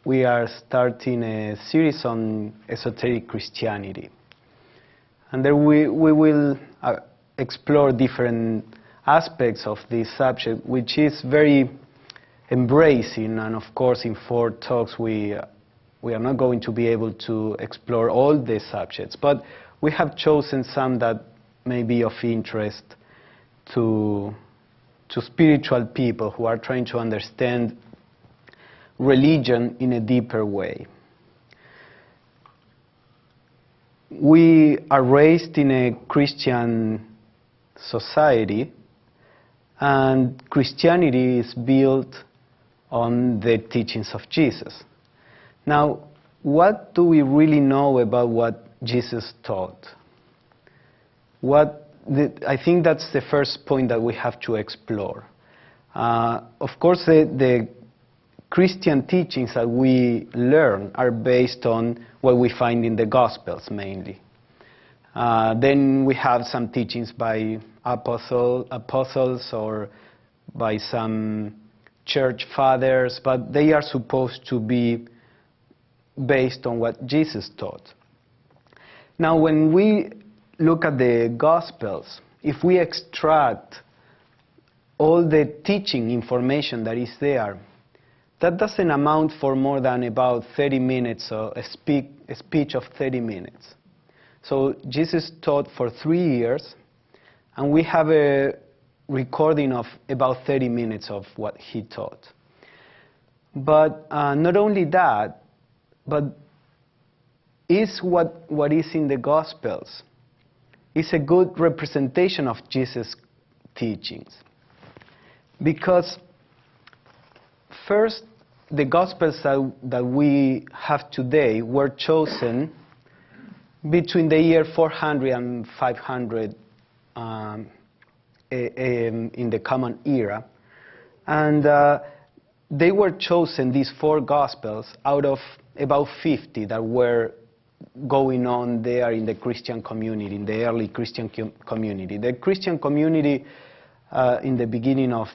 we are starting a series on Esoteric Christianity. And there we will explore different aspects of this subject, which is very embracing, and of course in 4 talks we are not going to be able to explore all the subjects, but we have chosen some that may be of interest to spiritual people who are trying to understand religion in a deeper way. We are raised in a Christian society, and Christianity is built on the teachings of Jesus. Now, what do we really know about what Jesus taught? I think that's the first point that we have to explore. Of course, the Christian teachings that we learn are based on what we find in the Gospels mainly. Then we have some teachings by apostles or by some church fathers, but they are supposed to be based on what Jesus taught. Now, when we look at the Gospels, if we extract all the teaching information that is there, that doesn't amount for more than about 30 minutes, or a speech of 30 minutes. So Jesus taught for 3 years, and we have a recording of about 30 minutes of what he taught. But not only that, but is what is in the Gospels is a good representation of Jesus' teachings. Because first, the Gospels that we have today were chosen between the year 400 and 500 in the Common Era. And they were chosen, these 4 Gospels, out of about 50 that were going on there in the Christian community, in the early Christian community. The Christian community in the beginning of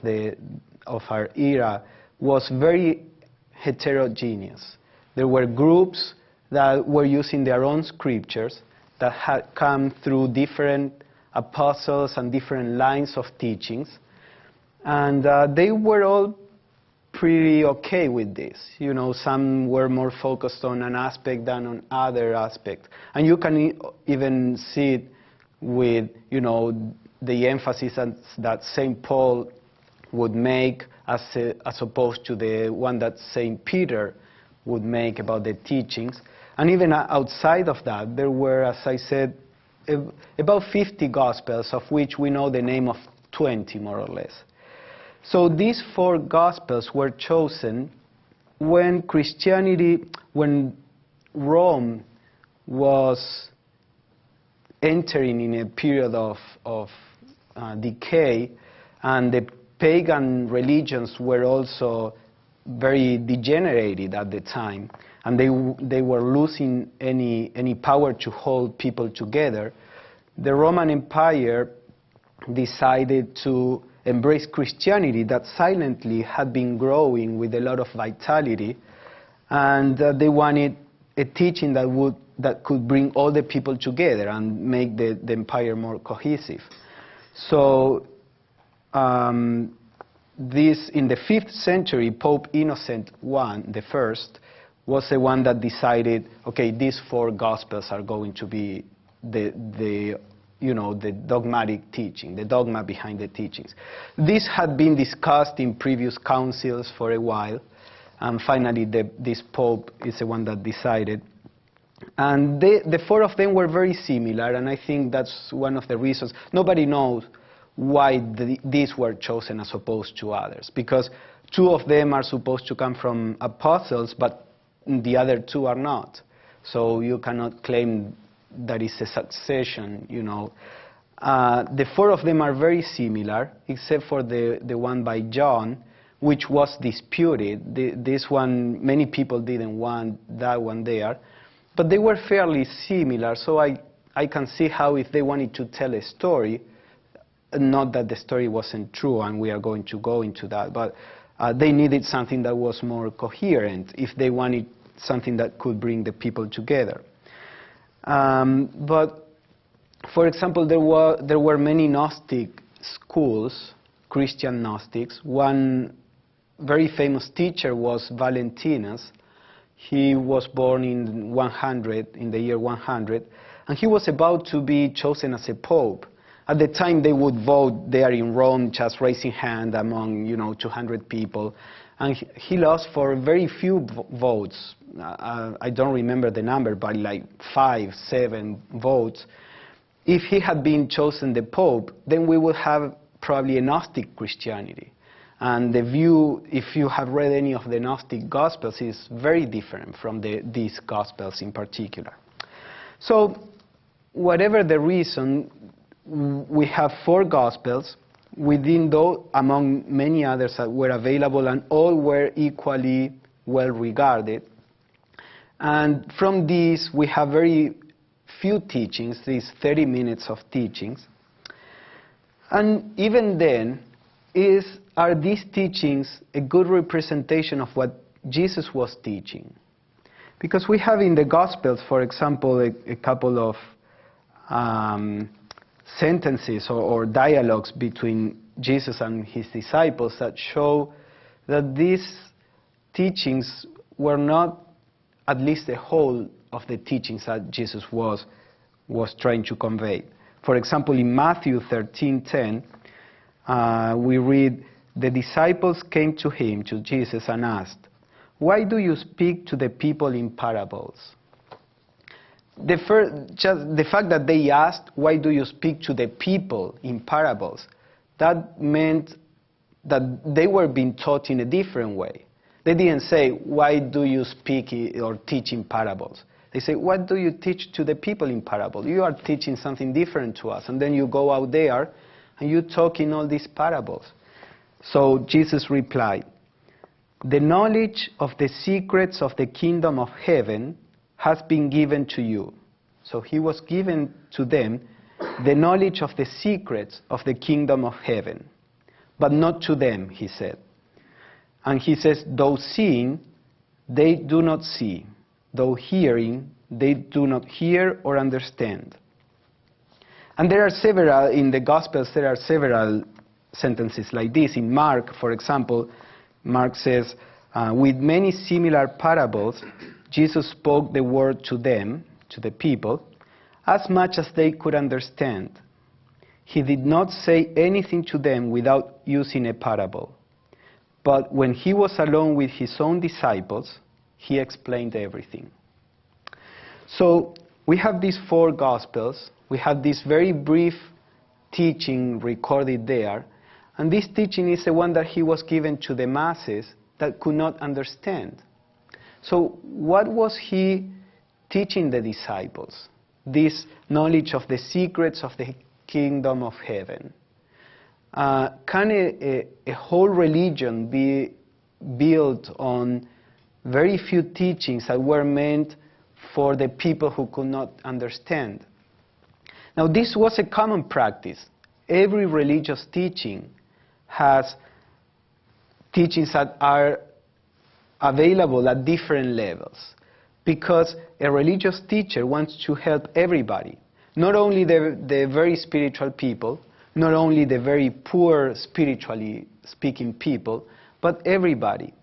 our era was very heterogeneous. There were groups that were using their own scriptures that had come through different apostles and different lines of teachings, and they were all pretty okay with this. You know, some were more focused on an aspect than on other aspects, and you can even see it with, you know, the emphasis that St. Paul would make as opposed to the one that St. Peter would make about the teachings. And even outside of that, there were, as I said, about 50 Gospels, of which we know the name of 20, more or less. So these 4 Gospels were chosen when Rome was entering in a period of decay, and the pagan religions were also very degenerated at the time, and they were losing any power to hold people together. The Roman Empire decided to embrace Christianity that silently had been growing with a lot of vitality, and they wanted a teaching that could bring all the people together and make the empire more cohesive. So this, in the 5th century, Pope Innocent I, the first, was the one that decided, okay, these 4 Gospels are going to be the dogmatic teaching, the dogma behind the teachings. This had been discussed in previous councils for a while, and finally this Pope is the one that decided. And the 4 of them were very similar, and I think that's one of the reasons. Nobody knows why these were chosen as opposed to others, because 2 of them are supposed to come from apostles, but the other 2 are not. So you cannot claim that it's a succession, you know. The 4 of them are very similar, except for the one by John, which was disputed. This one, many people didn't want that one there, but they were fairly similar, so I can see how, if they wanted to tell a story, not that the story wasn't true, and we are going to go into that, but They needed something that was more coherent if they wanted something that could bring the people together. But, for example, there were many Gnostic schools, Christian Gnostics. One very famous teacher was Valentinus. He was born in the year 100, and he was about to be chosen as a pope. At the time, they would vote there in Rome, just raising hand among 200 people, and he lost for very few votes. I don't remember the number, but like 5, 7 votes. If he had been chosen the pope, then we would have probably a Gnostic Christianity. And the view, if you have read any of the Gnostic Gospels, is very different from these Gospels in particular. So, whatever the reason, we have 4 Gospels, within those, among many others that were available, and all were equally well regarded. And from these, we have very few teachings, these 30 minutes of teachings. And even then, are these teachings a good representation of what Jesus was teaching? Because we have in the Gospels, for example, a couple of sentences or dialogues between Jesus and his disciples that show that these teachings were not at least the whole of the teachings that Jesus was trying to convey. For example, in Matthew 13:10, we read, "The disciples came to him, to Jesus, and asked, 'Why do you speak to the people in parables?'" Just the fact that they asked, "Why do you speak to the people in parables?" that meant that they were being taught in a different way. They didn't say, "Why do you speak or teach in parables?" They say, "What do you teach to the people in parables? You are teaching something different to us." And then you go out there and you talk in all these parables. So Jesus replied, "The knowledge of the secrets of the kingdom of heaven has been given to you." So he was given to them the knowledge of the secrets of the kingdom of heaven, but not to them, he said. And he says, "Though seeing, they do not see. Though hearing, they do not hear or understand." And there are several, in the Gospels, there are several sentences like this. In Mark, for example, Mark says, "With many similar parables, Jesus spoke the word to them," to the people, "as much as they could understand. He did not say anything to them without using a parable. But when he was alone with his own disciples, he explained everything." So we have these 4 Gospels. We have this very brief teaching recorded there. And this teaching is the one that he was given to the masses that could not understand. So what was he teaching the disciples? This knowledge of the secrets of the kingdom of heaven. Can a whole religion be built on very few teachings that were meant for the people who could not understand? Now, this was a common practice. Every religious teaching has teachings that are available at different levels, because a religious teacher wants to help everybody, not only the very spiritual people, not only the very poor spiritually speaking people, but everybody.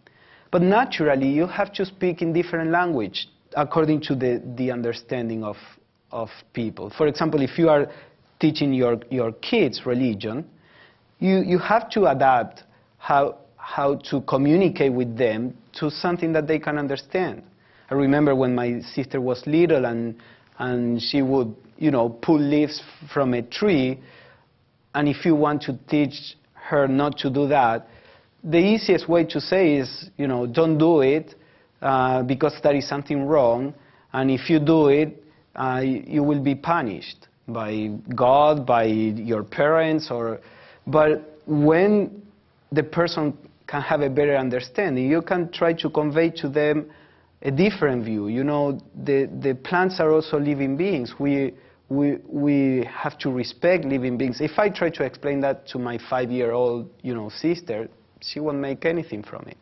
But naturally, you have to speak in different language according to the understanding of people. For example, if you are teaching your kids religion, you have to adapt how to communicate with them to something that they can understand. I remember when my sister was little and she would, pull leaves from a tree, and if you want to teach her not to do that, the easiest way to say is, don't do it because there is something wrong, and if you do it, you will be punished by God, by your parents, but when the person can have a better understanding, you can try to convey to them a different view. The plants are also living beings. We have to respect living beings. If I try to explain that to my 5-year-old, sister, she won't make anything from it.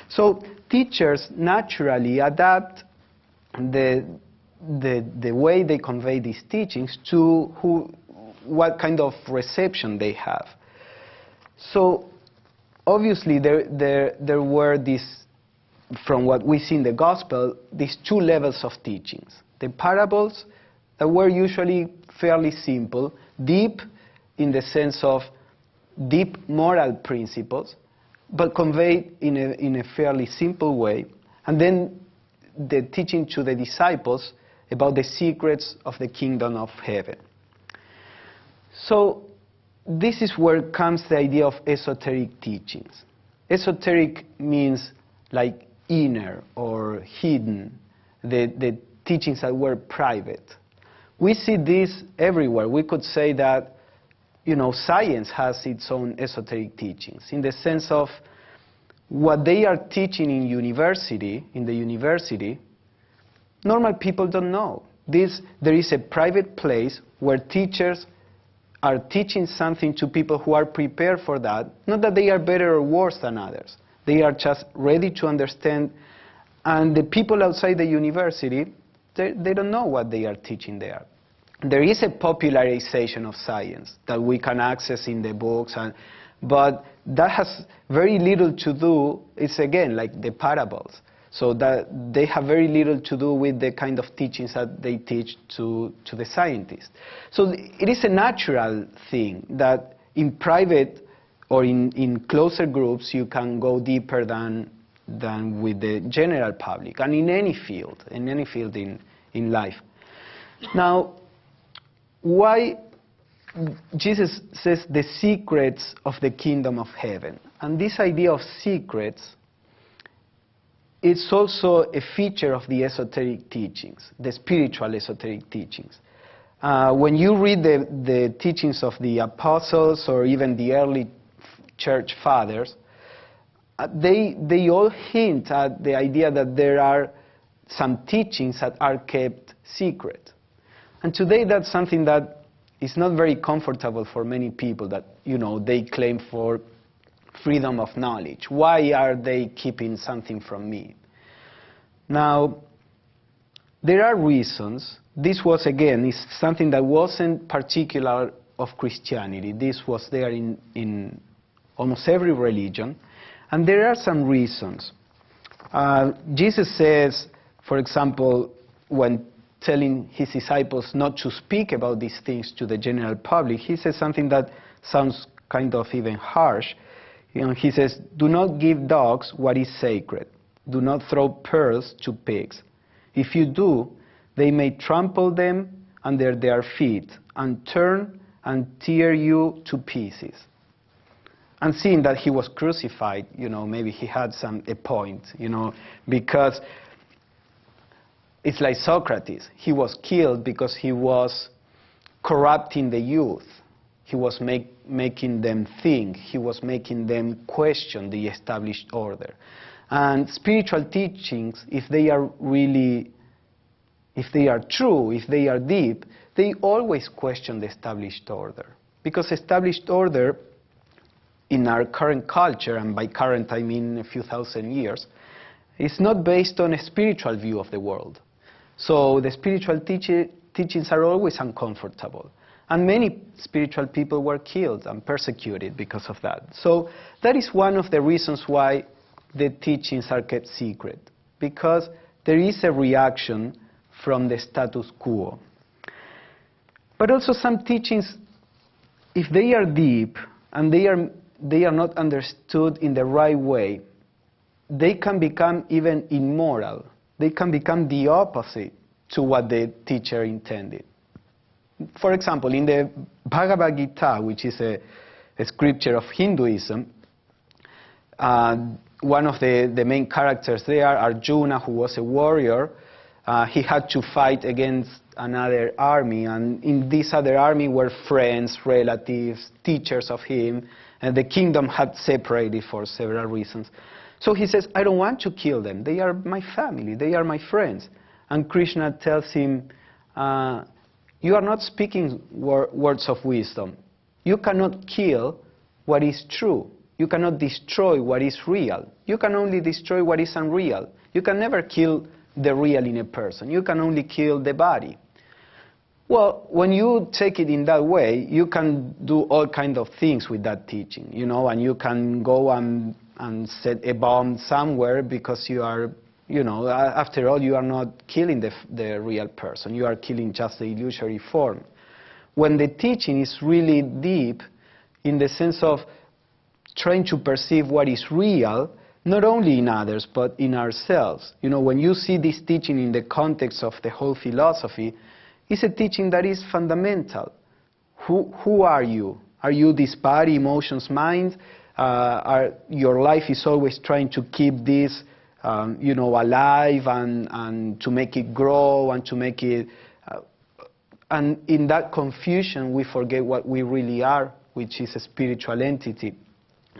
So teachers naturally adapt the way they convey these teachings to what kind of reception they have. So obviously there were these, from what we see in the gospel, these two levels of teachings. The parables that were usually fairly simple, deep in the sense of deep moral principles, but conveyed in a fairly simple way. And then the teaching to the disciples about the secrets of the kingdom of heaven. So this is where comes the idea of esoteric teachings. Esoteric means like inner or hidden, the teachings that were private. We see this everywhere. We could say that, science has its own esoteric teachings, in the sense of what they are teaching in the university, normal people don't know. There is a private place where teachers are teaching something to people who are prepared for that. Not that they are better or worse than others. They are just ready to understand. And the people outside the university, they don't know what they are teaching there. There is a popularization of science that we can access in the books, but that has very little to do, it's again like the parables. So that they have very little to do with the kind of teachings that they teach to the scientists. So it is a natural thing that in private or in closer groups you can go deeper than with the general public, and in any field in life. Now, why Jesus says the secrets of the kingdom of heaven? And this idea of secrets, it's also a feature of the esoteric teachings, the spiritual esoteric teachings. When you read the teachings of the apostles or even the early church fathers, they all hint at the idea that there are some teachings that are kept secret. And today that's something that is not very comfortable for many people, that they claim for freedom of knowledge. Why are they keeping something from me? Now, there are reasons. This was, again, is something that wasn't particular of Christianity. This was there in almost every religion. And there are some reasons. Jesus says, for example, when telling his disciples not to speak about these things to the general public, he says something that sounds kind of even harsh. He says, "Do not give dogs what is sacred. Do not throw pearls to pigs. If you do, they may trample them under their feet and turn and tear you to pieces." And seeing that he was crucified, maybe he had a point, because it's like Socrates. He was killed because he was corrupting the youth. He was making them think. He was making them question the established order. And spiritual teachings, if they are true, if they are deep, they always question the established order. Because established order in our current culture, and by current I mean a few thousand years, is not based on a spiritual view of the world. So the spiritual teachings are always uncomfortable. And many spiritual people were killed and persecuted because of that. So that is one of the reasons why the teachings are kept secret, because there is a reaction from the status quo. But also some teachings, if they are deep and they are not understood in the right way, they can become even immoral. They can become the opposite to what the teacher intended. For example, in the Bhagavad Gita, which is a scripture of Hinduism, one of the main characters there, Arjuna, who was a warrior, he had to fight against another army, and in this other army were friends, relatives, teachers of him, and the kingdom had separated for several reasons. So he says, I don't want to kill them. They are my family. They are my friends. And Krishna tells him, you are not speaking words of wisdom. You cannot kill what is true. You cannot destroy what is real. You can only destroy what is unreal. You can never kill the real in a person. You can only kill the body. Well, when you take it in that way, you can do all kinds of things with that teaching, you know, and you can go and set a bomb somewhere because you are, you know, after all, you are not killing the real person. You are killing just the illusory form. When the teaching is really deep, in the sense of trying to perceive what is real, not only in others, but in ourselves. You know, when you see this teaching in the context of the whole philosophy, it's a teaching that is fundamental. Who are you? Are you this body, emotions, mind? Your life is always trying to keep this, you know, alive and to make it grow and to make it... and in that confusion, we forget what we really are, which is a spiritual entity.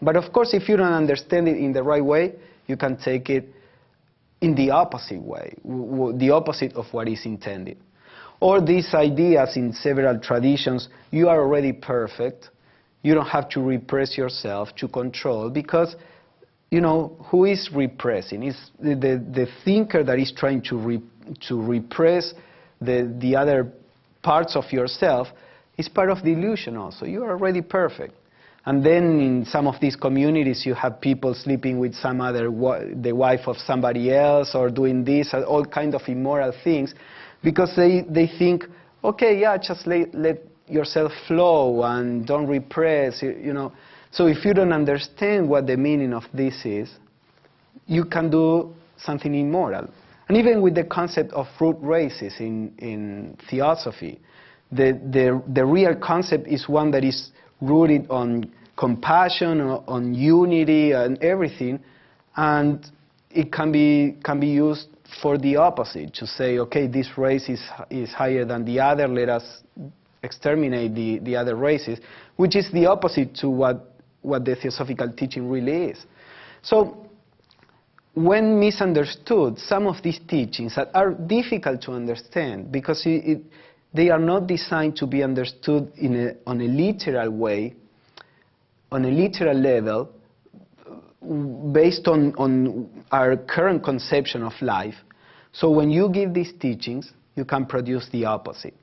But of course, if you don't understand it in the right way, you can take it in the opposite way, the opposite of what is intended. Or these ideas in several traditions, you are already perfect, you don't have to repress yourself, to control, because, you know, who is repressing? It's the thinker that is trying to repress the other parts of yourself is part of the illusion also. You are already perfect. And then in some of these communities, you have people sleeping with some other, the wife of somebody else, or doing this, all kind of immoral things, because they think, okay, yeah, just let yourself flow and don't repress, you know. So if you don't understand what the meaning of this is, you can do something immoral. And even with the concept of root races in Theosophy, the real concept is one that is rooted on compassion, on unity and everything, and it can be used for the opposite, to say, okay, this race is higher than the other, let us exterminate the other races, which is the opposite to what the Theosophical teaching really is. So, when misunderstood, some of these teachings that are difficult to understand, because they are not designed to be understood on a literal way, on a literal level, based on our current conception of life. So when you give these teachings, you can produce the opposite.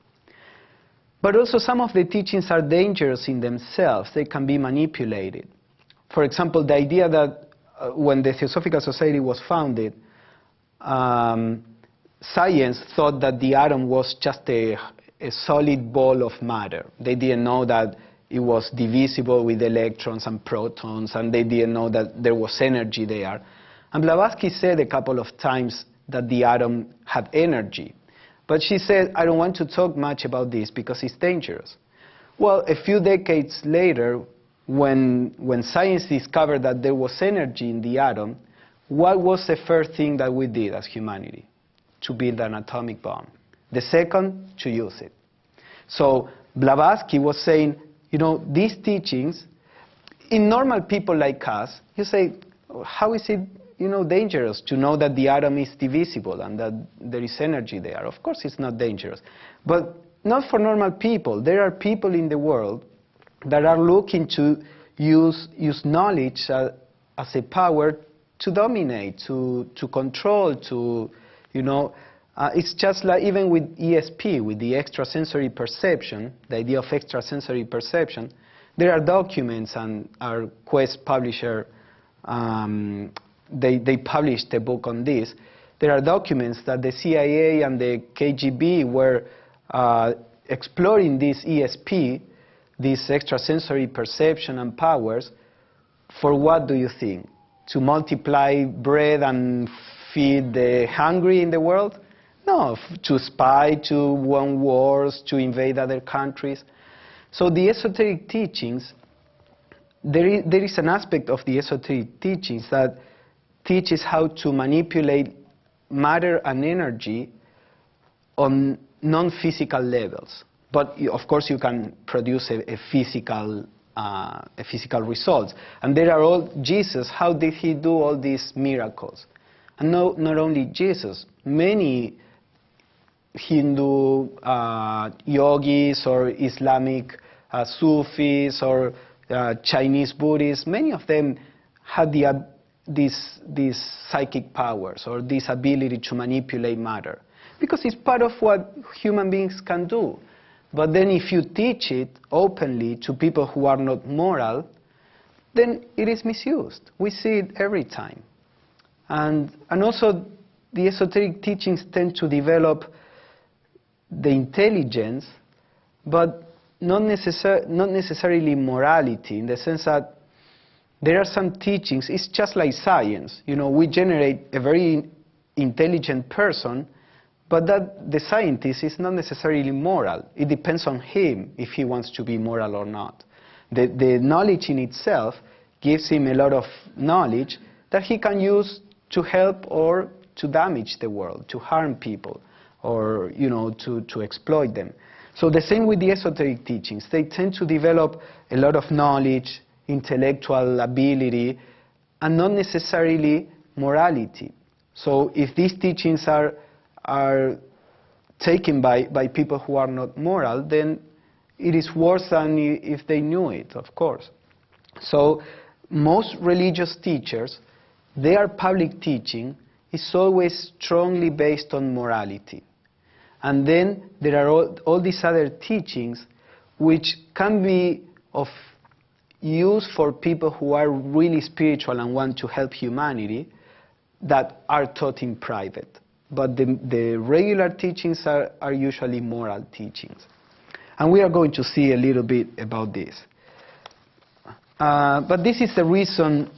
But also some of the teachings are dangerous in themselves. They can be manipulated. For example, the idea that when the Theosophical Society was founded, science thought that the atom was just a solid ball of matter. They didn't know that it was divisible with electrons and protons, and they didn't know that there was energy there. And Blavatsky said a couple of times that the atom had energy. But she said, I don't want to talk much about this because it's dangerous. Well, a few decades later, when science discovered that there was energy in the atom, what was the first thing that we did as humanity? To build an atomic bomb. The second, to use it. So Blavatsky was saying, you know, these teachings, in normal people like us, you say, how is it, you know, dangerous to know that the atom is divisible and that there is energy there? Of course it's not dangerous. But not for normal people. There are people in the world that are looking to use knowledge as a power to dominate, to control, to, you know, it's just like even with ESP, with the extrasensory perception, the idea of extrasensory perception, there are documents, and our Quest publisher, they published a book on this. There are documents that the CIA and the KGB were exploring this ESP, this extrasensory perception and powers, for what do you think? To multiply bread and feed the hungry in the world? No, to spy, to win wars, to invade other countries. So the esoteric teachings, there is an aspect of the esoteric teachings that teaches how to manipulate matter and energy on non-physical levels. But of course you can produce a physical result. And there are all, Jesus, how did he do all these miracles? And no, not only Jesus, many Hindu yogis or Islamic Sufis or, Chinese Buddhists, many of them had these psychic powers or this ability to manipulate matter, because it's part of what human beings can do. But then if you teach it openly to people who are not moral, then it is misused. We see it every time. And also the esoteric teachings tend to develop the intelligence, but not necessarily morality, in the sense that there are some teachings, it's just like science. You know, we generate a very intelligent person, but that the scientist is not necessarily moral. It depends on him if he wants to be moral or not. The knowledge in itself gives him a lot of knowledge that he can use to help or to damage the world, to harm people, or to exploit them. So the same with the esoteric teachings. They tend to develop a lot of knowledge, intellectual ability, and not necessarily morality. So if these teachings are taken by people who are not moral, then it is worse than if they knew it, of course. So most religious teachers, their public teaching is always strongly based on morality. And then there are all these other teachings which can be of use for people who are really spiritual and want to help humanity, that are taught in private. But the regular teachings are usually moral teachings. And we are going to see a little bit about this. But this is the reason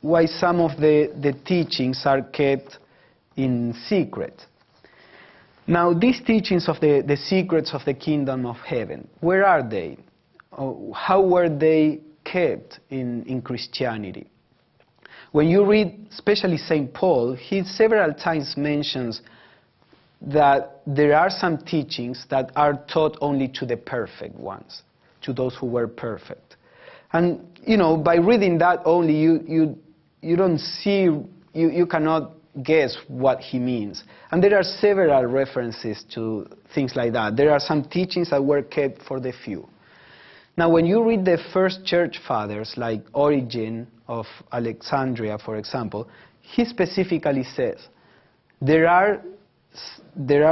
why some of the teachings are kept in secret. Now, these teachings of the secrets of the kingdom of heaven, where are they? How were they kept in Christianity? When you read, especially St. Paul, he several times mentions that there are some teachings that are taught only to the perfect ones, to those who were perfect. And, by reading that only, you don't see, you cannot guess what he means. And there are several references to things like that. There are some teachings that were kept for the few. Now, when you read the first church fathers, like Origen of Alexandria, for example, he specifically says there are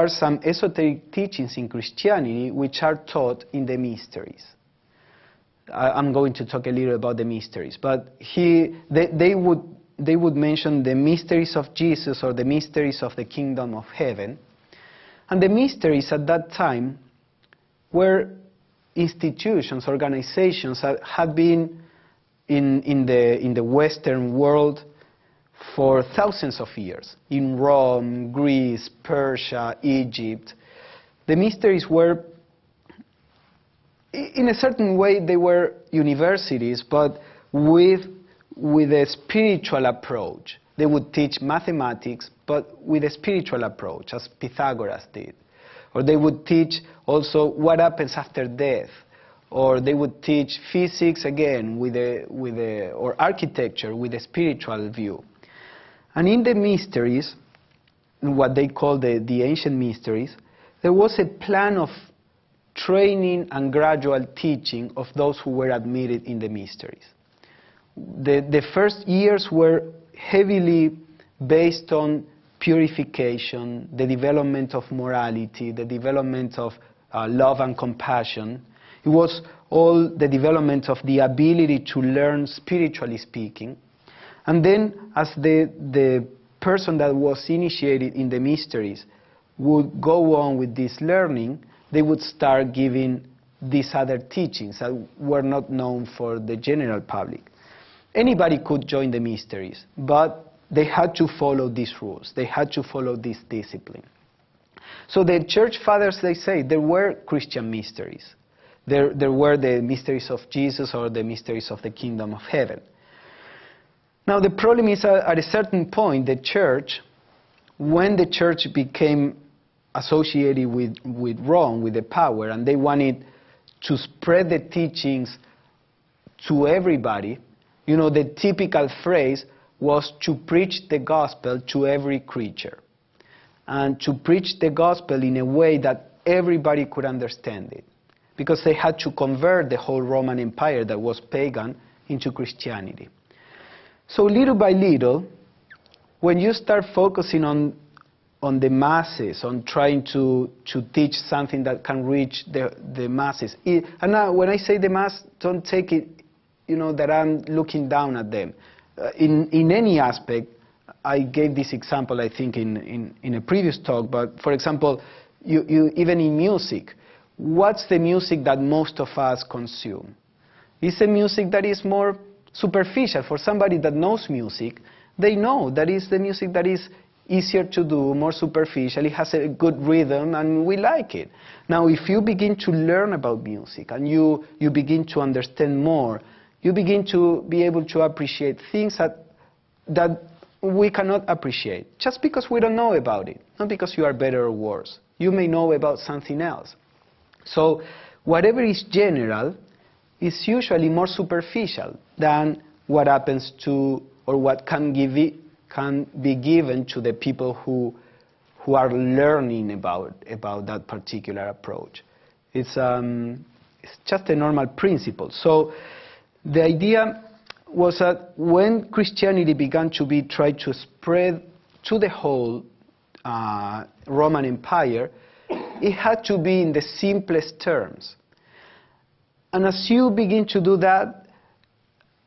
some esoteric teachings in Christianity which are taught in the mysteries. I'm going to talk a little about the mysteries, but they would mention the mysteries of Jesus or the mysteries of the kingdom of heaven. And the mysteries at that time were institutions, organizations that had been in the Western world for thousands of years. In Rome, Greece, Persia, Egypt. The mysteries were, in a certain way, they were universities, but with a spiritual approach. They would teach mathematics, but with a spiritual approach, as Pythagoras did. Or they would teach also what happens after death. Or they would teach physics, again, or architecture with a spiritual view. And in the mysteries, what they call the ancient mysteries, there was a plan of training and gradual teaching of those who were admitted in the mysteries. The first years were heavily based on purification, the development of morality, the development of love and compassion. It was all the development of the ability to learn, spiritually speaking. And then as the person that was initiated in the mysteries would go on with this learning, they would start giving these other teachings that were not known for the general public. Anybody could join the mysteries, but they had to follow these rules. They had to follow this discipline. So the church fathers, they say, there were Christian mysteries. There were the mysteries of Jesus or the mysteries of the kingdom of heaven. Now the problem is at a certain point, the church, when the church became associated with Rome, with the power, and they wanted to spread the teachings to everybody, the typical phrase was to preach the gospel to every creature. And to preach the gospel in a way that everybody could understand it. because they had to convert the whole Roman Empire that was pagan into Christianity. So little by little, when you start focusing on the masses, on trying to teach something that can reach the masses. And now, when I say the mass, don't take it, that I'm looking down at them. In any aspect, I gave this example, I think, in a previous talk, but for example, you even in music, what's the music that most of us consume? It's a music that is more superficial. For somebody that knows music, they know that is the music that is easier to do, more superficial, it has a good rhythm, and we like it. Now, if you begin to learn about music, and you begin to understand more, you begin to be able to appreciate things that we cannot appreciate, just because we don't know about it, not because you are better or worse. You may know about something else. So, whatever is general is usually more superficial than what happens to, or what can be given to the people who are learning about that particular approach. It's just a normal principle. So the idea was that when Christianity began to be tried to spread to the whole Roman Empire, it had to be in the simplest terms. And as you begin to do that,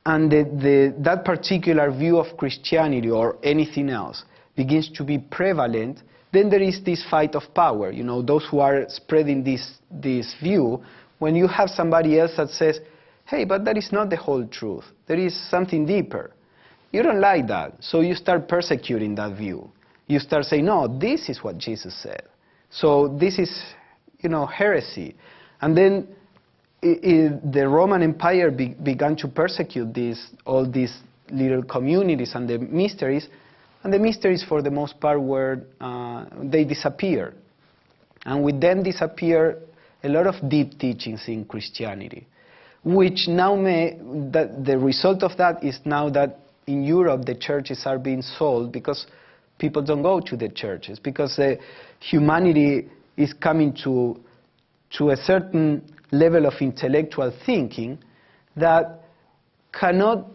and that particular view of Christianity or anything else begins to be prevalent, then there is this fight of power. Those who are spreading this view, when you have somebody else that says, hey, but that is not the whole truth. There is something deeper. You don't like that, so you start persecuting that view. You start saying, no, this is what Jesus said. So this is, heresy. And then the Roman Empire began to persecute all these little communities and the mysteries for the most part they disappeared. And with them disappeared a lot of deep teachings in Christianity, which now the result of that is now that in Europe the churches are being sold because people don't go to the churches, because humanity is coming to a certain level of intellectual thinking that cannot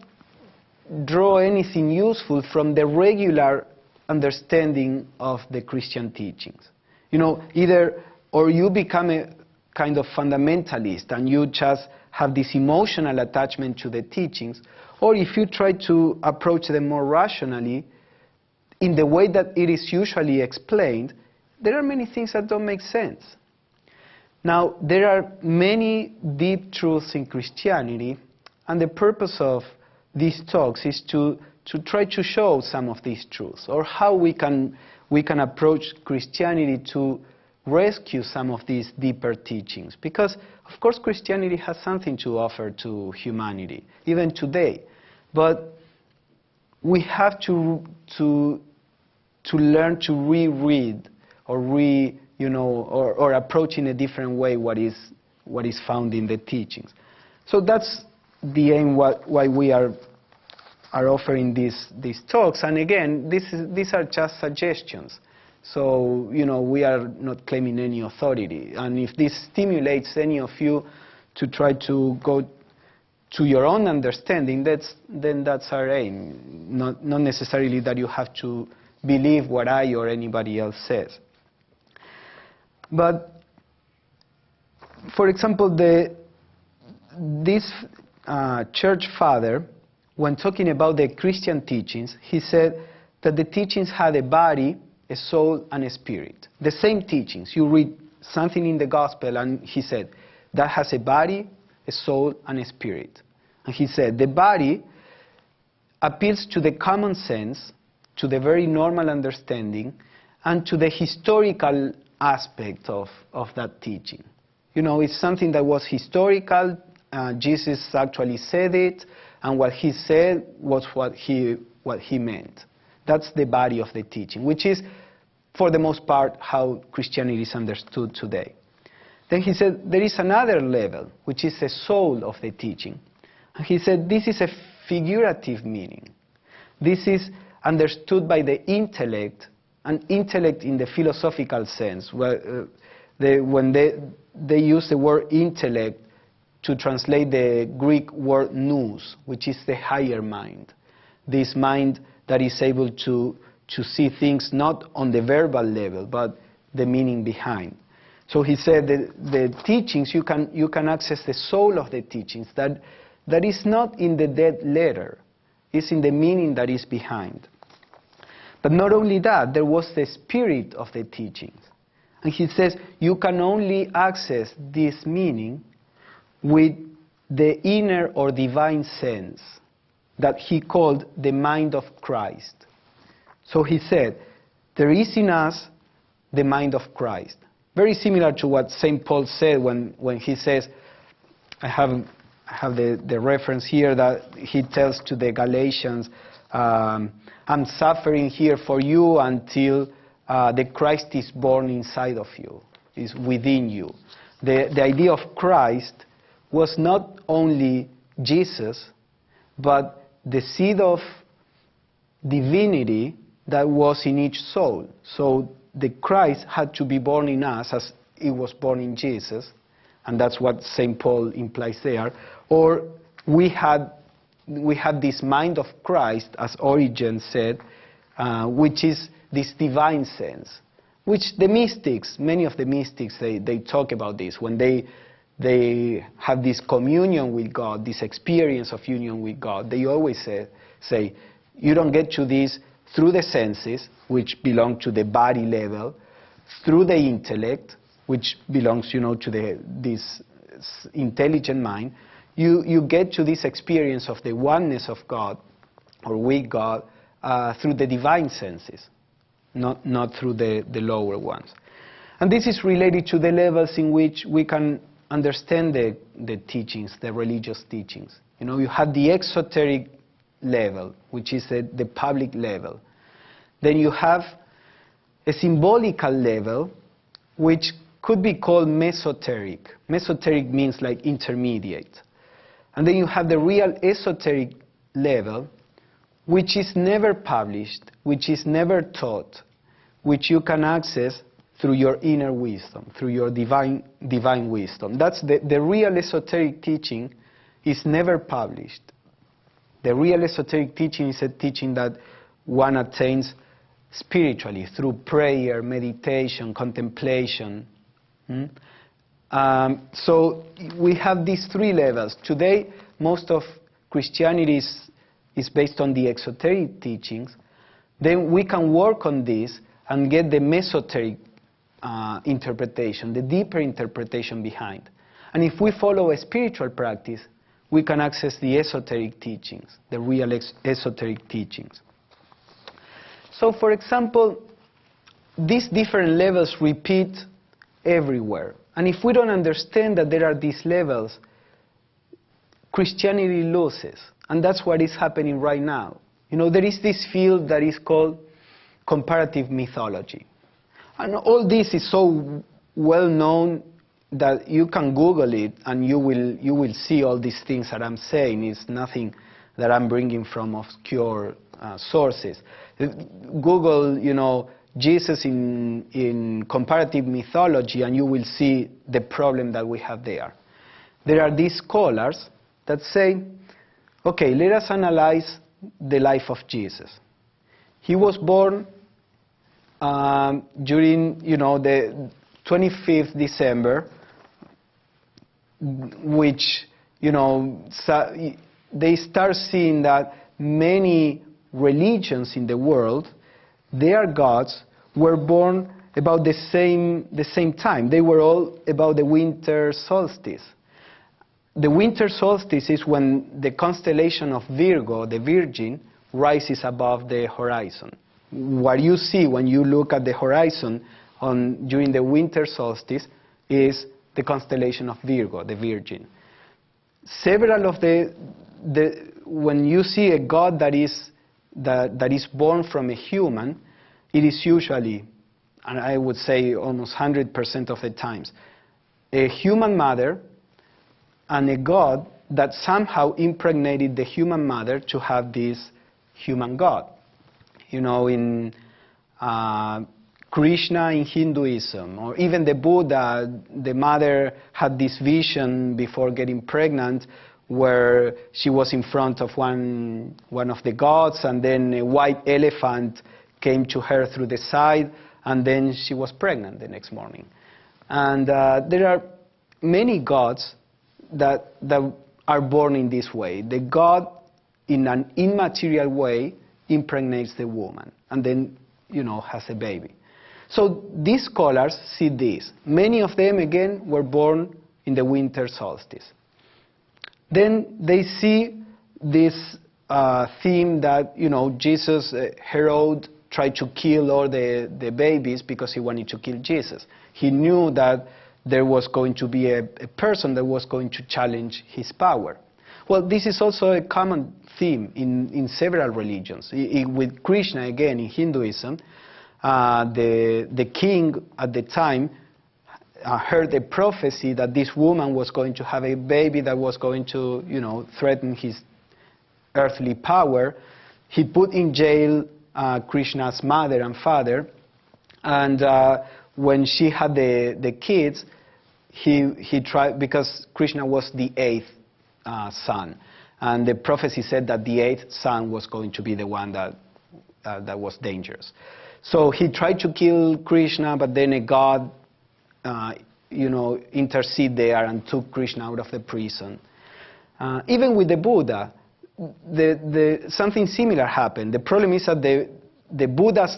draw anything useful from the regular understanding of the Christian teachings. Either or you become a kind of fundamentalist and you just have this emotional attachment to the teachings, or if you try to approach them more rationally, in the way that it is usually explained, there are many things that don't make sense. Now, there are many deep truths in Christianity, and the purpose of these talks is to try to show some of these truths, or how we can approach Christianity to rescue some of these deeper teachings. Because, of course, Christianity has something to offer to humanity, even today. But we have to learn to reread or approach in a different way what is found in the teachings. So that's the aim why we are offering these talks. And again, these are just suggestions. So we are not claiming any authority. And if this stimulates any of you to try to go to your own understanding, then that's our aim. Not necessarily that you have to believe what I or anybody else says. But, for example, this church father, when talking about the Christian teachings, he said that the teachings had a body, a soul, and a spirit. The same teachings. You read something in the gospel, and he said, that has a body, a soul, and a spirit. And he said, the body appeals to the common sense, to the very normal understanding, and to the historical aspect of that teaching. It's something that was historical. Jesus actually said it, and what he said was what he meant. That's the body of the teaching, which is, for the most part, how Christianity is understood today. Then he said there is another level, which is the soul of the teaching. And he said this is a figurative meaning. This is understood by the intellect, and intellect in the philosophical sense, when they use the word intellect to translate the Greek word nous, which is the higher mind. This mind that is able to see things not on the verbal level, but the meaning behind. So he said that the teachings, you can access the soul of the teachings, that is not in the dead letter, it's in the meaning that is behind. But not only that, there was the spirit of the teachings. And he says you can only access this meaning with the inner or divine sense that he called the mind of Christ. So he said, there is in us the mind of Christ. Very similar to what St. Paul said when he says, I have the reference here that he tells to the Galatians, I'm suffering here for you until the Christ is born inside of you, is within you. The idea of Christ was not only Jesus, but the seed of divinity that was in each soul. So the Christ had to be born in us as it was born in Jesus, and that's what St. Paul implies there. Or we had this mind of Christ, as Origen said, which is this divine sense, which the mystics, many of the mystics, they talk about this. When they have this communion with God, this experience of union with God, they always say, you don't get to this through the senses, which belong to the body level, through the intellect, which belongs, to this intelligent mind. You get to this experience of the oneness of God, or with God, through the divine senses, not through the lower ones. And this is related to the levels in which we can understand the teachings, the religious teachings. You have the exoteric level, which is the public level. Then you have a symbolical level, which could be called mesoteric. Mesoteric means like intermediate. And then you have the real esoteric level, which is never published, which is never taught, which you can access through your inner wisdom, through your divine wisdom. That's the real esoteric teaching is never published. The real esoteric teaching is a teaching that one attains spiritually through prayer, meditation, contemplation. So we have these three levels. Today, most of Christianity is based on the exoteric teachings. Then we can work on this and get the mesoteric interpretation, the deeper interpretation behind. And if we follow a spiritual practice, we can access the esoteric teachings, the real esoteric teachings. So, for example, these different levels repeat everywhere. And if we don't understand that there are these levels, Christianity loses. And that's what is happening right now. There is this field that is called comparative mythology. And all this is so well known that you can Google it and you will see all these things that I'm saying. It's nothing that I'm bringing from obscure sources. Google, Jesus in comparative mythology, and you will see the problem that we have there. There are these scholars that say, okay, let us analyze the life of Jesus. He was born during, the 25th December, which, they start seeing that many religions in the world, their gods were born about the same time. They were all about the winter solstice. The winter solstice is when the constellation of Virgo, the Virgin, rises above the horizon. What you see when you look at the horizon during the winter solstice is the constellation of Virgo, the Virgin. Several of when you see a god that is born from a human, it is usually, and I would say almost 100% of the times, a human mother and a god that somehow impregnated the human mother to have this human god. In Krishna in Hinduism, or even the Buddha. The mother had this vision before getting pregnant where she was in front of one of the gods, and then a white elephant came to her through the side, and then she was pregnant the next morning. And there are many gods that are born in this way. The god, in an immaterial way, impregnates the woman, and then, has a baby. So these scholars see this. Many of them, again, were born in the winter solstice. Then they see this theme that, Jesus, Herod, tried to kill all the babies because he wanted to kill Jesus. He knew that there was going to be a person that was going to challenge his power. Well, this is also a common theme in several religions. With Krishna, again, in Hinduism, the king at the time heard a prophecy that this woman was going to have a baby that was going to, threaten his earthly power. He put in jail Krishna's mother and father, and when she had the kids, he tried, because Krishna was the eighth son, and the prophecy said that the eighth son was going to be the one that was dangerous. So he tried to kill Krishna, but then a god, interceded there and took Krishna out of the prison. Even with the Buddha, something similar happened. The problem is that the Buddha's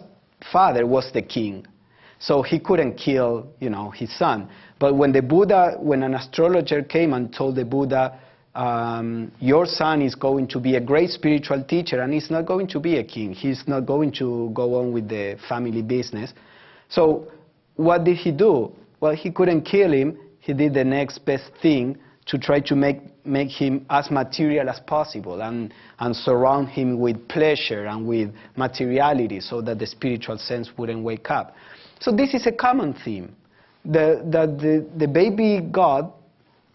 father was the king, so he couldn't kill, his son. But when an astrologer came and told the Buddha, your son is going to be a great spiritual teacher, and he's not going to be a king. He's not going to go on with the family business. So what did he do? Well, he couldn't kill him. He did the next best thing to try to make him as material as possible and surround him with pleasure and with materiality so that the spiritual sense wouldn't wake up. So this is a common theme. The baby God,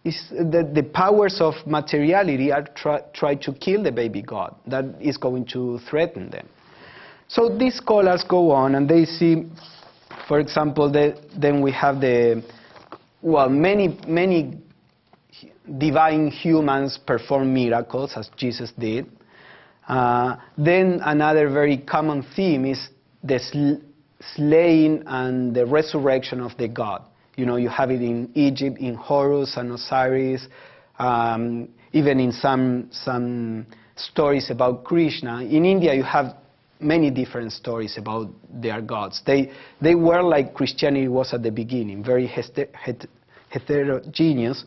the powers of materiality are try to kill the baby God. That is going to threaten them. So these scholars go on and they see, for example, then we have many divine humans perform miracles, as Jesus did. Then another very common theme is the slaying and the resurrection of the god. You have it in Egypt, in Horus and Osiris, even in some stories about Krishna. In India, you have many different stories about their gods. They were like Christianity was at the beginning, very heterogeneous,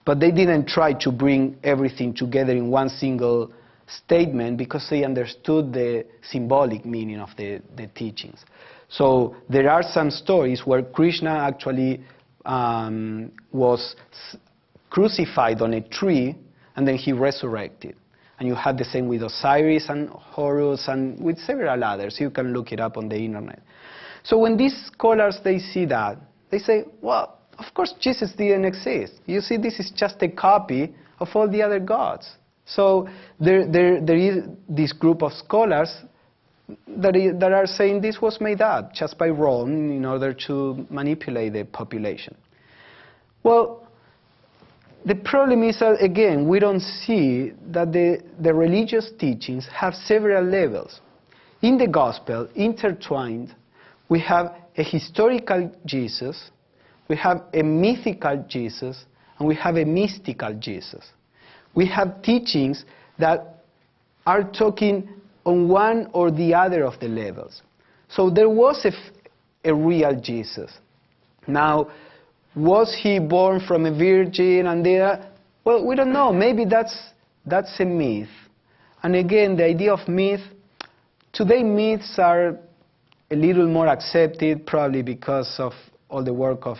but they didn't try to bring everything together in one single statement because they understood the symbolic meaning of the teachings. So there are some stories where Krishna actually was crucified on a tree and then he resurrected. And you have the same with Osiris and Horus and with several others. You can look it up on the internet. So when these scholars, they see that, they say, well, of course Jesus didn't exist. You see, this is just a copy of all the other gods. So there is this group of scholars that are saying this was made up just by Rome in order to manipulate the population. Well, the problem is that, again, we don't see that the religious teachings have several levels. In the gospel, intertwined, we have a historical Jesus, we have a mythical Jesus, and we have a mystical Jesus. We have teachings that are talking on one or the other of the levels. So there was a real Jesus. Now, was he born from a virgin and there? Well, we don't know. Maybe that's a myth. And again, the idea of myth, today myths are a little more accepted, probably because of all the work of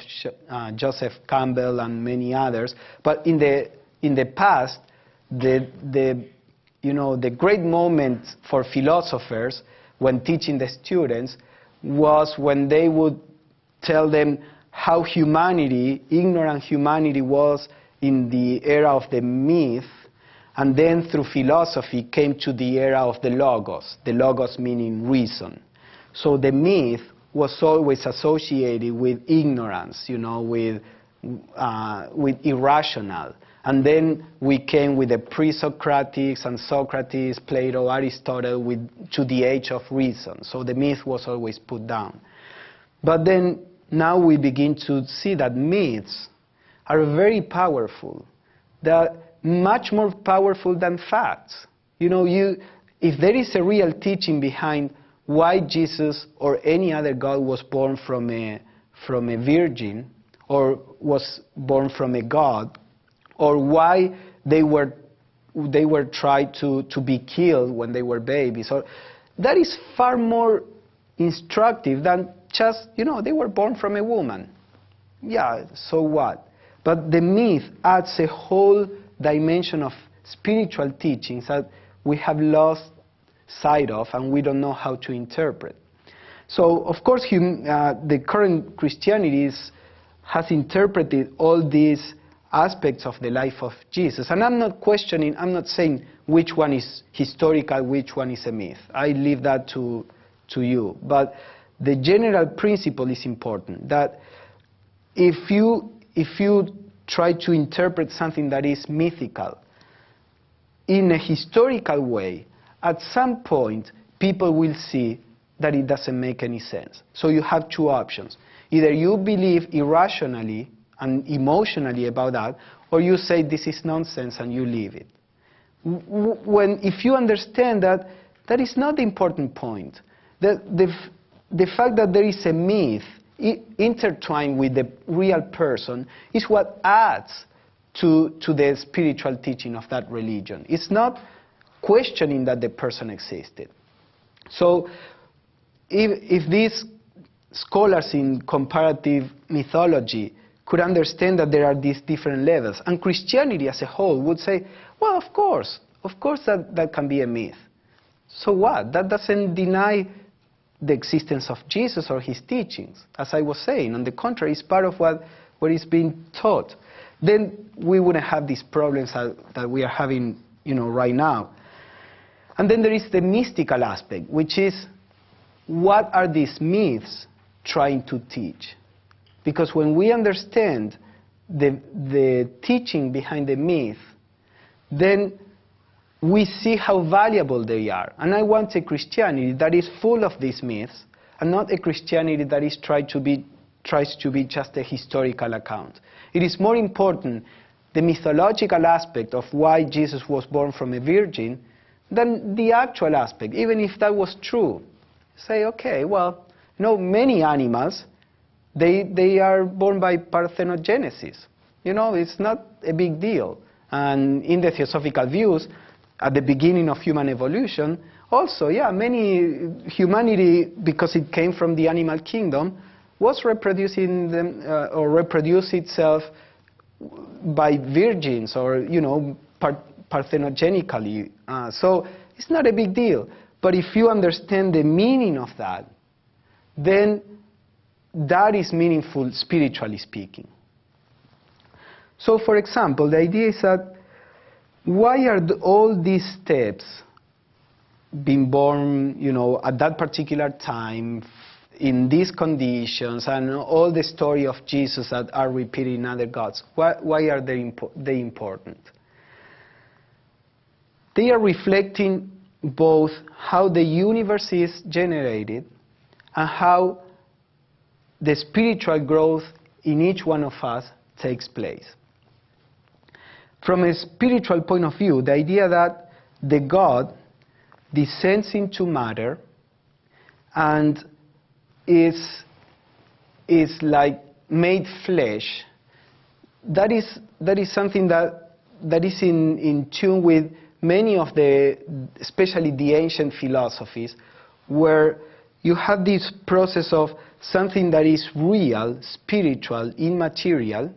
Joseph Campbell and many others. But in the past, the great moment for philosophers when teaching the students was when they would tell them how ignorant humanity was in the era of the myth, and then through philosophy came to the era of the logos meaning reason. So the myth was always associated with ignorance, with irrational. And then we came with the pre-Socratics and Socrates, Plato, Aristotle, to the age of reason. So the myth was always put down. But then now we begin to see that myths are very powerful. They're much more powerful than facts. If there is a real teaching behind why Jesus or any other God was born from a virgin, or was born from a god, or why they were tried to be killed when they were babies, or that is far more instructive than just, they were born from a woman. Yeah, so what? But the myth adds a whole dimension of spiritual teachings that we have lost sight of and we don't know how to interpret. So, of course, the current Christianity has interpreted all these aspects of the life of Jesus. And I'm not saying which one is historical, which one is a myth. I leave that to you. But the general principle is important, that if you try to interpret something that is mythical in a historical way, at some point people will see that it doesn't make any sense. So you have two options. Either you believe irrationally and emotionally about that, or you say this is nonsense and you leave it. If you understand that, that is not the important point. The fact that there is a myth intertwined with the real person is what adds to the spiritual teaching of that religion. It's not questioning that the person existed. So if these scholars in comparative mythology could understand that there are these different levels, and Christianity as a whole would say, well, of course that can be a myth. So what? That doesn't deny the existence of Jesus or his teachings. As I was saying, on the contrary, it's part of what is being taught. Then we wouldn't have these problems that we are having, right now. And then there is the mystical aspect, which is, what are these myths trying to teach? Because when we understand the teaching behind the myth, then we see how valuable they are. And I want a Christianity that is full of these myths, and not a Christianity that tries to be just a historical account. It is more important, the mythological aspect of why Jesus was born from a virgin, than the actual aspect, even if that was true. Say, okay, well, many animals, they are born by parthenogenesis. It's not a big deal. And in the Theosophical views, at the beginning of human evolution, also, humanity, because it came from the animal kingdom, was reproducing them, or reproduced itself by virgins, or, parthenogenically. So it's not a big deal. But if you understand the meaning of that, then that is meaningful spiritually speaking. So, for example, the idea is that why are all these steps being born, at that particular time, in these conditions, and all the story of Jesus that are repeated in other gods? Why are they important? They are reflecting both how the universe is generated and how the spiritual growth in each one of us takes place. From a spiritual point of view, the idea that the God descends into matter and is like made flesh, that is something that is in tune with many of especially the ancient philosophies, where you have this process of something that is real, spiritual, immaterial,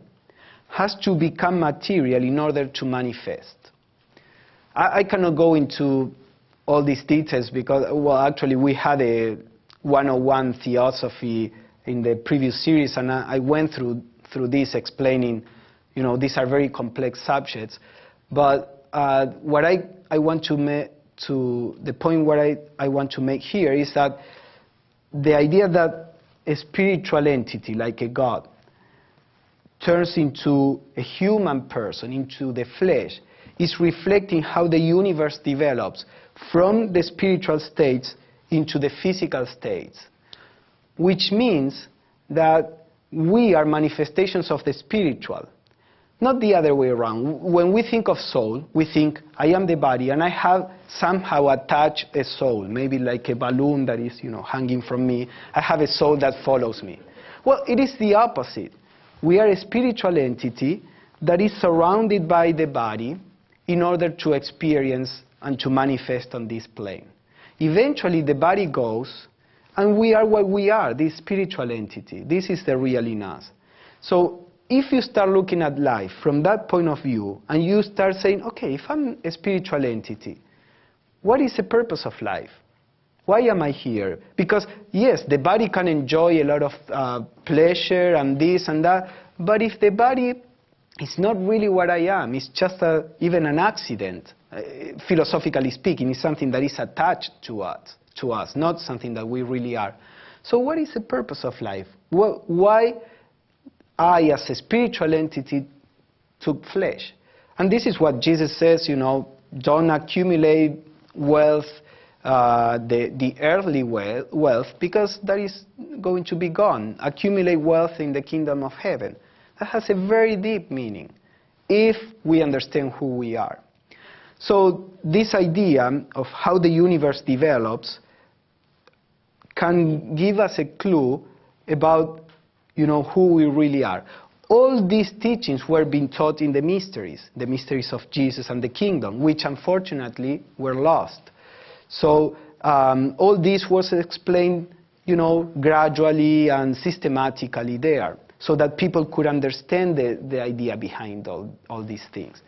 has to become material in order to manifest. I cannot go into all these details because, actually we had a 101 Theosophy in the previous series, and I went through this explaining, these are very complex subjects. But what I want to make the point what I want to make here is that the idea that a spiritual entity, like a god, turns into a human person, into the flesh, is reflecting how the universe develops from the spiritual states into the physical states, which means that we are manifestations of the spiritual, not the other way around. When we think of soul, we think, I am the body, and I have somehow attached a soul, maybe like a balloon that is, hanging from me. I have a soul that follows me. Well, it is the opposite. We are a spiritual entity that is surrounded by the body in order to experience and to manifest on this plane. Eventually, the body goes, and we are what we are, this spiritual entity. This is the real in us. So if you start looking at life from that point of view, and you start saying, okay, if I'm a spiritual entity, what is the purpose of life? Why am I here? Because, yes, the body can enjoy a lot of pleasure and this and that, but if the body is not really what I am, it's just even an accident, philosophically speaking, it's something that is attached to us, not something that we really are. So what is the purpose of life? Why I, as a spiritual entity, took flesh? And this is what Jesus says, don't accumulate wealth, the earthly wealth, because that is going to be gone. Accumulate wealth in the kingdom of heaven. That has a very deep meaning, if we understand who we are. So this idea of how the universe develops can give us a clue about, who we really are. All these teachings were being taught in the mysteries of Jesus and the kingdom, which unfortunately were lost. So all this was explained, gradually and systematically there, so that people could understand the idea behind all these things.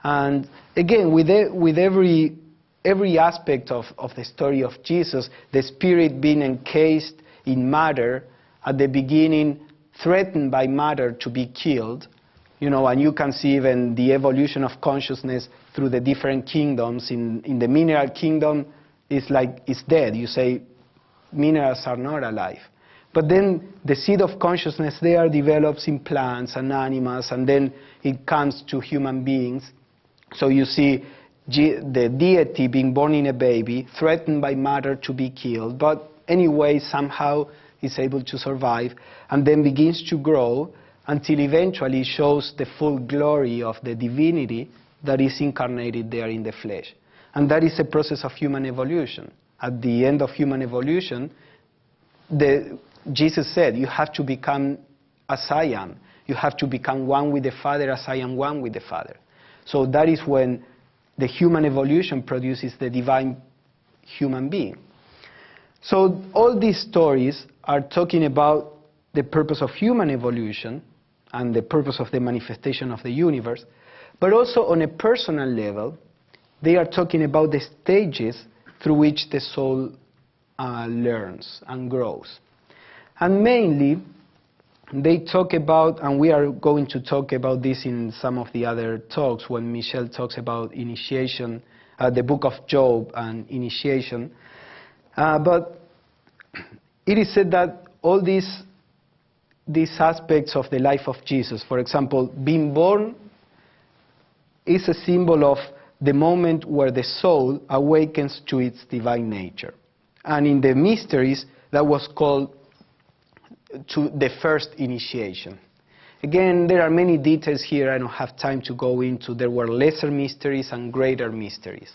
And again, with every aspect of the story of Jesus, the spirit being encased in matter, at the beginning threatened by matter to be killed, and you can see even the evolution of consciousness through the different kingdoms. In the mineral kingdom, it's dead. You say minerals are not alive. But then the seed of consciousness there develops in plants and animals, and then it comes to human beings. So you see the deity being born in a baby, threatened by matter to be killed, but anyway somehow is able to survive, and then begins to grow until eventually shows the full glory of the divinity that is incarnated there in the flesh. And that is a process of human evolution. At the end of human evolution, Jesus said, you have to become as I am. You have to become one with the Father as I am one with the Father. So that is when the human evolution produces the divine human being. So all these stories are talking about the purpose of human evolution and the purpose of the manifestation of the universe, but also on a personal level, they are talking about the stages through which the soul learns and grows. And mainly, they talk about, and we are going to talk about this in some of the other talks when Michele talks about initiation, the book of Job and initiation. But it is said that all these aspects of the life of Jesus, for example, being born is a symbol of the moment where the soul awakens to its divine nature. And in the mysteries, that was called to the first initiation. Again, there are many details here I don't have time to go into. There were lesser mysteries and greater mysteries.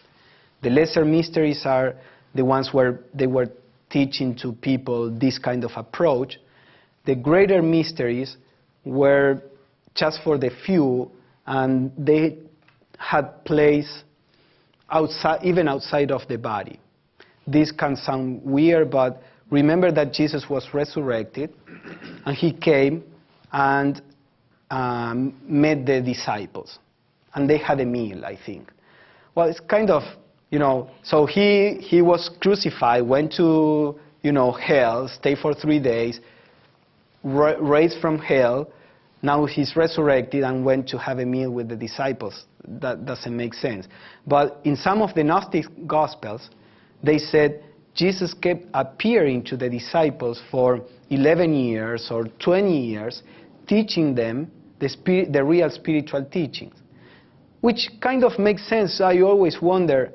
The lesser mysteries are the ones where they were teaching to people this kind of approach. The greater mysteries were just for the few, and they had place outside, even outside of the body. This can sound weird, but remember that Jesus was resurrected, and he came and met the disciples, and they had a meal, I think. Well, it's kind of, so he was crucified, went to, hell, stayed for 3 days, raised from hell. Now he's resurrected and went to have a meal with the disciples. That doesn't make sense. But in some of the Gnostic Gospels, they said Jesus kept appearing to the disciples for 11 years or 20 years teaching them the real spiritual teachings, which kind of makes sense. I always wonder,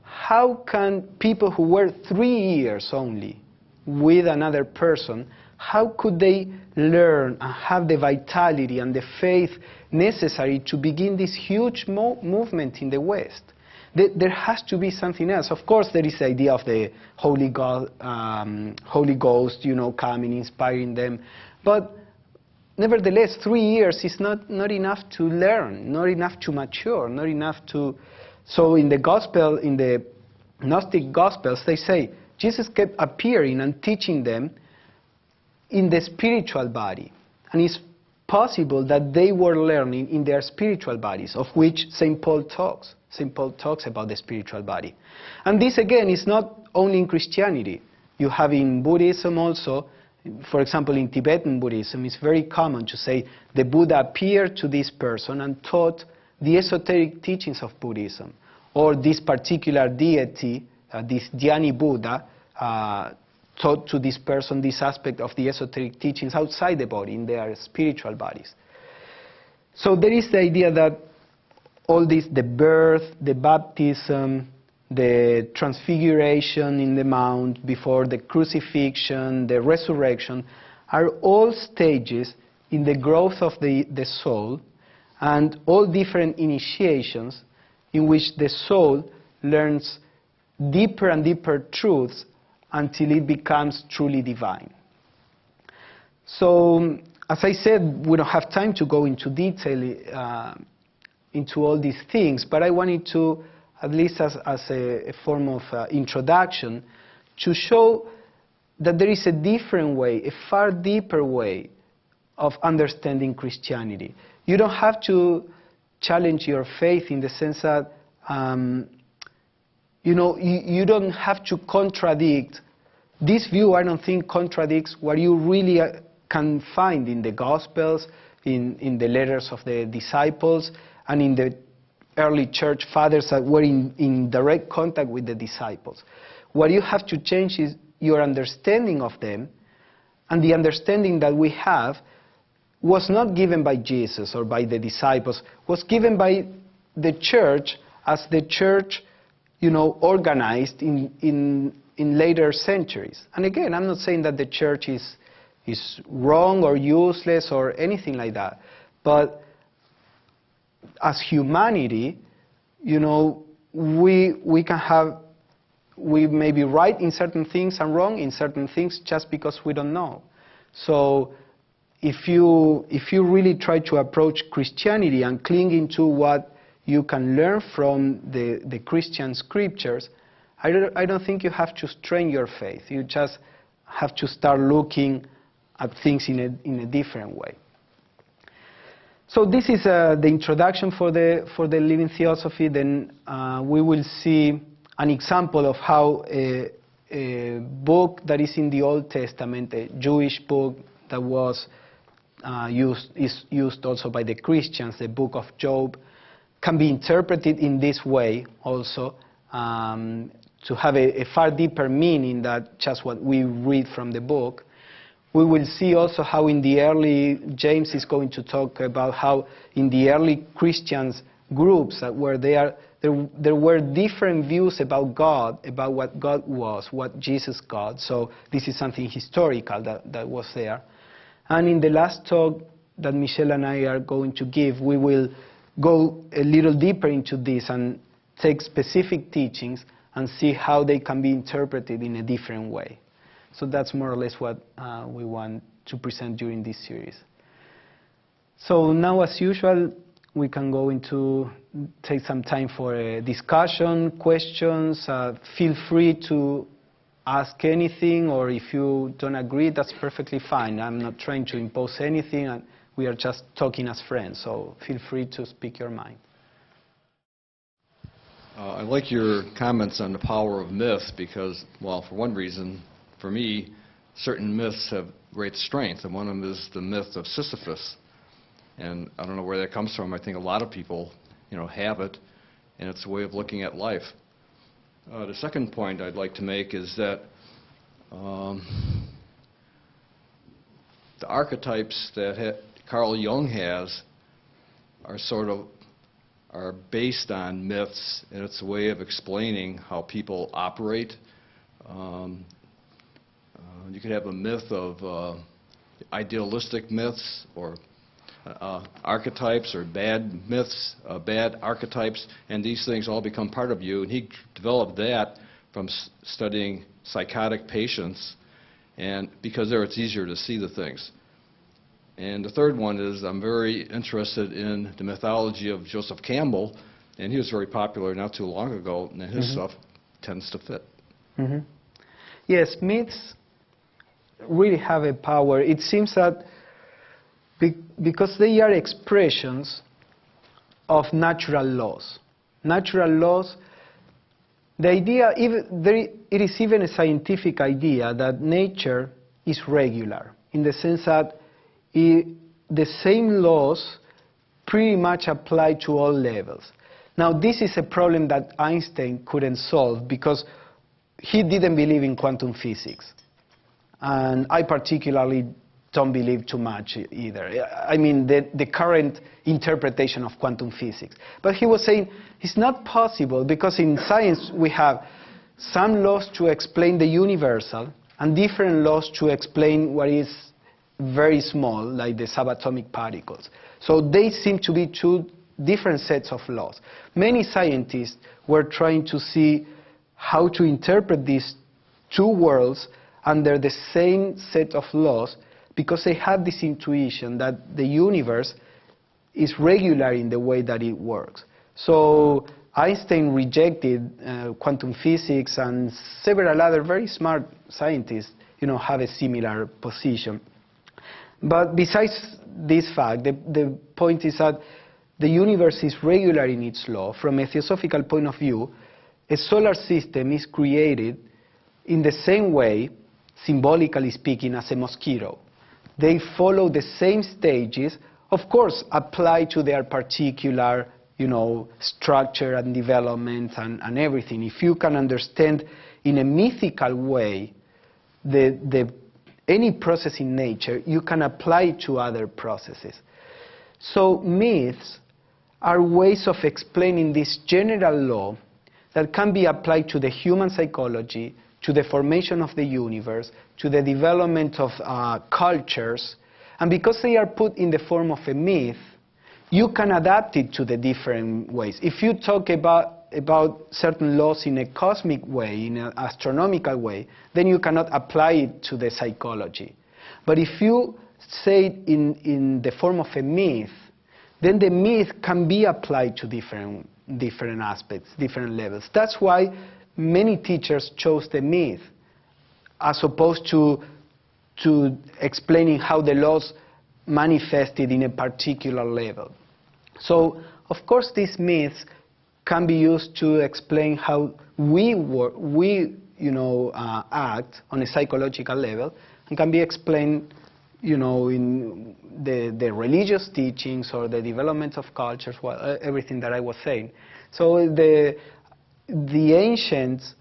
how can people who were 3 years only with another person, how could they learn and have the vitality and the faith necessary to begin this huge movement in the West? There has to be something else. Of course, there is the idea of the Holy Ghost, coming, inspiring them. But nevertheless, 3 years is not enough to learn, not enough to mature, not enough to... So in the Gospel, in the Gnostic Gospels, they say Jesus kept appearing and teaching them in the spiritual body. And it's possible that they were learning in their spiritual bodies, of which St. Paul talks. St. Paul talks about the spiritual body. And this, again, is not only in Christianity. You have in Buddhism also. For example, in Tibetan Buddhism, it's very common to say the Buddha appeared to this person and taught the esoteric teachings of Buddhism. Or this particular deity, this Dhyani Buddha, taught to this person this aspect of the esoteric teachings outside the body, in their spiritual bodies. So there is the idea that all this, the birth, the baptism, the transfiguration in the mount before the crucifixion, the resurrection, are all stages in the growth of the soul, and all different initiations in which the soul learns deeper and deeper truths until it becomes truly divine. So, as I said, we don't have time to go into detail into all these things, but I wanted to, at least as a form of introduction, to show that there is a different way, a far deeper way of understanding Christianity. You don't have to challenge your faith in the sense that, you don't have to contradict. This view, I don't think, contradicts what you really can find in the Gospels, in the letters of the disciples, and in the early church fathers that were in direct contact with the disciples. What you have to change is your understanding of them, and the understanding that we have was not given by Jesus or by the disciples, was given by the church as the church, organized in later centuries. And again, I'm not saying that the church is wrong or useless or anything like that, but as humanity, we may be right in certain things and wrong in certain things just because we don't know. So if you really try to approach Christianity and cling into what you can learn from the Christian scriptures, I don't think you have to strain your faith. You just have to start looking at things in a different way. So this is the introduction for the Living Theosophy. Then we will see an example of how a book that is in the Old Testament, a Jewish book that was is used also by the Christians, the book of Job, can be interpreted in this way also, to have a far deeper meaning than just what we read from the book. We will see also how in the early, James is going to talk about how in the early Christians groups that were there were different views about God, about what God was, what Jesus God. So this is something historical that was there. And in the last talk that Michele and I are going to give, we will go a little deeper into this and take specific teachings and see how they can be interpreted in a different way. So that's more or less what we want to present during this series. So now, as usual, we can go into, take some time for a discussion, questions. Feel free to ask anything, or if you don't agree, that's perfectly fine. I'm not trying to impose anything, and we are just talking as friends, so feel free to speak your mind. I like your comments on the power of myth because, well, for one reason, for me, certain myths have great strength, and one of them is the myth of Sisyphus. And I don't know where that comes from. I think a lot of people, have it, and it's a way of looking at life. The second point I'd like to make is that the archetypes that Carl Jung has are based on myths, and it's a way of explaining how people operate. You could have a myth of idealistic myths, or archetypes, or bad myths, bad archetypes, and these things all become part of you. And he developed that from studying psychotic patients, and because there it's easier to see the things. And the third one is I'm very interested in the mythology of Joseph Campbell, and he was very popular not too long ago, and his stuff tends to fit. Yes, myths really have a power. It seems that because they are expressions of natural laws. Natural laws, the idea, it is even a scientific idea that nature is regular, in the sense that the same laws pretty much apply to all levels. Now, this is a problem that Einstein couldn't solve because he didn't believe in quantum physics. And I particularly don't believe too much either. I mean, the current interpretation of quantum physics. But he was saying it's not possible because in science we have some laws to explain the universal and different laws to explain what is very small, like the subatomic particles. So they seem to be two different sets of laws. Many scientists were trying to see how to interpret these two worlds under the same set of laws, because they had this intuition that the universe is regular in the way that it works. So Einstein rejected quantum physics, and several other very smart scientists, have a similar position. But besides this fact, the point is that the universe is regular in its law. From a theosophical point of view, a solar system is created in the same way, symbolically speaking, as a mosquito. They follow the same stages, of course, apply to their particular, structure and development and everything. If you can understand in a mythical way any process in nature, you can apply it to other processes. So myths are ways of explaining this general law that can be applied to the human psychology, to the formation of the universe, to the development of cultures. And because they are put in the form of a myth, you can adapt it to the different ways. If you talk about certain laws in a cosmic way, in an astronomical way, then you cannot apply it to the psychology. But if you say it in the form of a myth, then the myth can be applied to different aspects, different levels. That's why many teachers chose the myth as opposed to explaining how the laws manifested in a particular level. So, of course, these myths can be used to explain how we act on a psychological level, and can be explained, in the religious teachings or the development of cultures, everything that I was saying. So the ancients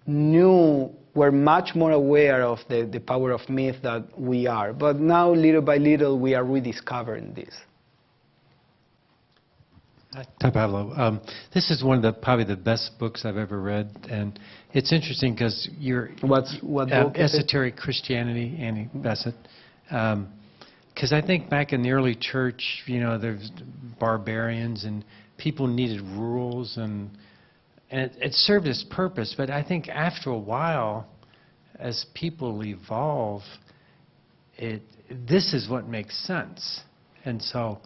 were much more aware of the power of myth than we are. But now, little by little, we are rediscovering this. Hi, Pablo. This is one of probably the best books I've ever read, and it's interesting because What book is it? Esoteric Christianity, Annie Besant. Because I think back in the early church, there's barbarians and people needed rules, and it served its purpose. But I think after a while, as people evolve, this is what makes sense. And so,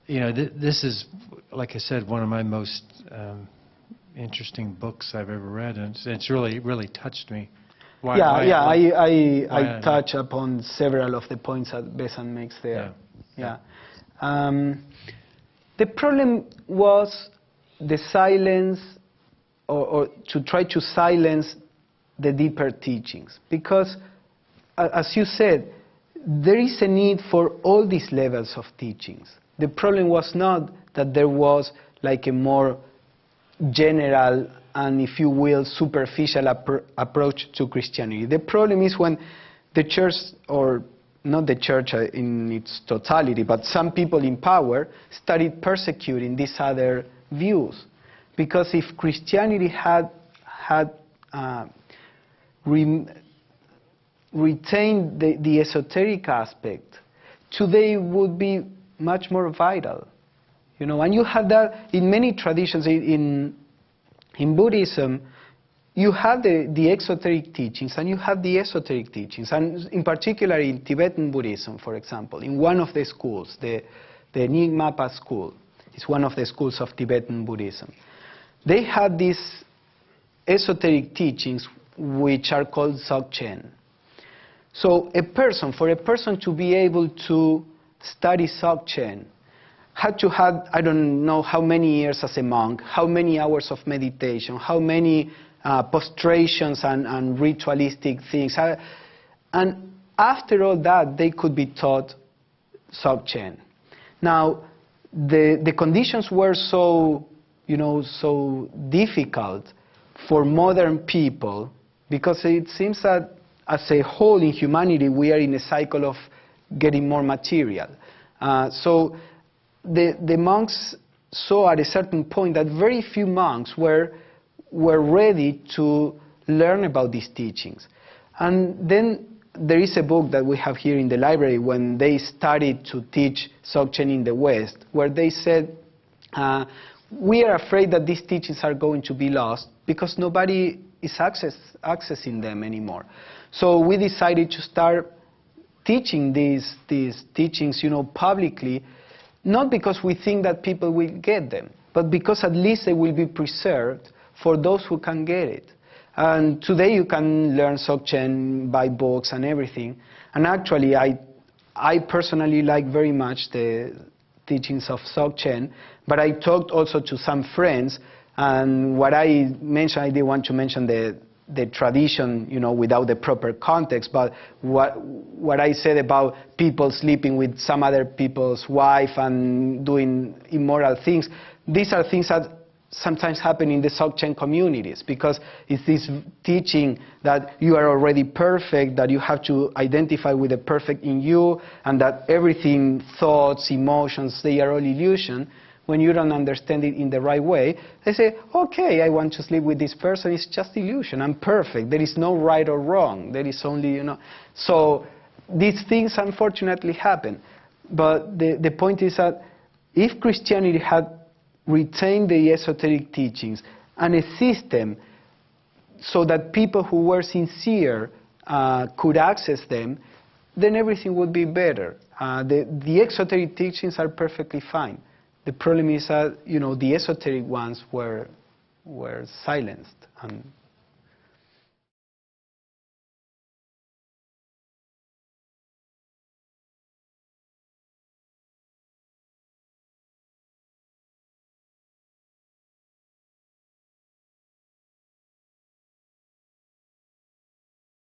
this is, like I said, one of my most interesting books I've ever read, and it's really, really touched me. I touch upon several of the points that Besant makes there. The problem was the silence, or to try to silence the deeper teachings, because, as you said, there is a need for all these levels of teachings. The problem was not that there was like a more general and, if you will, superficial approach to Christianity. The problem is when the church, or not the church in its totality, but some people in power started persecuting these other views. Because if Christianity had retained the esoteric aspect, today would be much more vital. You know, and you have that in many traditions. In Buddhism, you have the exoteric teachings and you have the esoteric teachings. And in particular in Tibetan Buddhism, for example, in one of the schools, the Nyingmapa school, is one of the schools of Tibetan Buddhism. They had these esoteric teachings which are called Dzogchen. So for a person to be able to study Dzogchen, had to have, I don't know how many years as a monk, how many hours of meditation, how many prostrations and ritualistic things. And after all that, they could be taught Dzogchen. Now, the conditions were so difficult for modern people, because it seems that as a whole in humanity, we are in a cycle of getting more material. So the monks saw at a certain point that very few monks were ready to learn about these teachings. And then there is a book that we have here in the library when they started to teach Dzogchen in the West, where they said, we are afraid that these teachings are going to be lost because nobody is accessing them anymore. So we decided to start teaching these teachings, publicly, not because we think that people will get them, but because at least they will be preserved for those who can get it. And today you can learn Dzogchen by books and everything. And actually, I personally like very much the teachings of Dzogchen, but I talked also to some friends, and what I mentioned, I didn't want to mention the tradition, without the proper context, but what I said about people sleeping with some other people's wife and doing immoral things, these are things that sometimes happen in the Dzogchen communities, because it's this teaching that you are already perfect, that you have to identify with the perfect in you, and that everything, thoughts, emotions, they are all illusion. When you don't understand it in the right way, they say, okay, I want to sleep with this person, it's just illusion, I'm perfect, there is no right or wrong, there is only, So these things unfortunately happen. But the point is that if Christianity had retained the esoteric teachings and a system so that people who were sincere could access them, then everything would be better. The exoteric teachings are perfectly fine. The problem is that, the esoteric ones were silenced, and